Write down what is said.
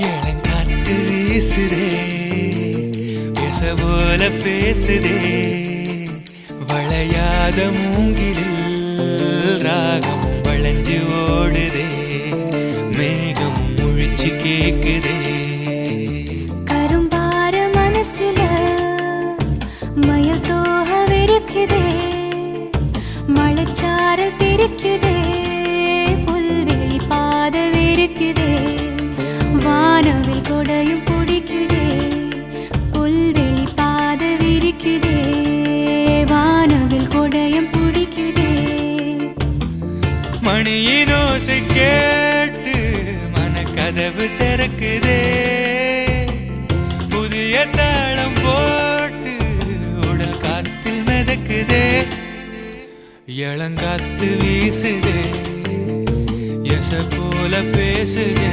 இளங்காத்து வீசுதே பேச போல பேசுதே வளையாத மூங்கிலில் ராகம் வளைஞ்சு ஓடுதே மேகம் முழிச்சு கேக்குதே கரும்பார மனசுல மயில் தோகவிருக்குதே மழைச்சாரல் தெரிக்குதே புல்வெளி பாதவிருக்குதே வானவில் கொடையும் பிடிக்குதே புல்வெளி பாதவிருக்குதே வானவில் கொடையும் பிடிக்குதே மணியின் ஓசை கேட்டு மனக்கதவு திறக்குதே புதிய தாளம் போட்டு உடல் காத்தில் மிதக்குதே இளங்காத்து வீசுதே எச போல பேசுதே